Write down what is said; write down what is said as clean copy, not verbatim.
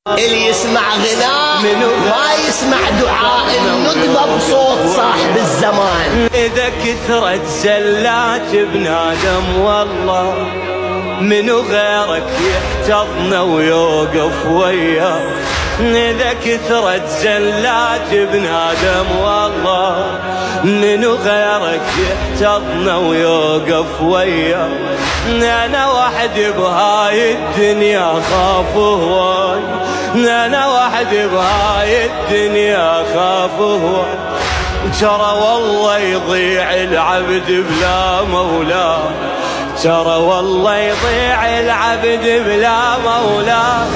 اللي يسمع غناء ما يسمع دعاء الندبة بصوت صاحب الزمان. إذا كثرت زلات ابن آدم والله منو غيرك يحتضنا ويوقف وياه. إذا كثرت زلات ابن آدم والله منو غيرك يحتضنا ويوقف وياه. أنا وحدي بهاي الدنيا خاف هواي، أنا وحدي بهاي الدنيا خاف هواي. ترى والله يضيع العبد بلا مولاه، ترى والله يضيع العبد بلا مولاه.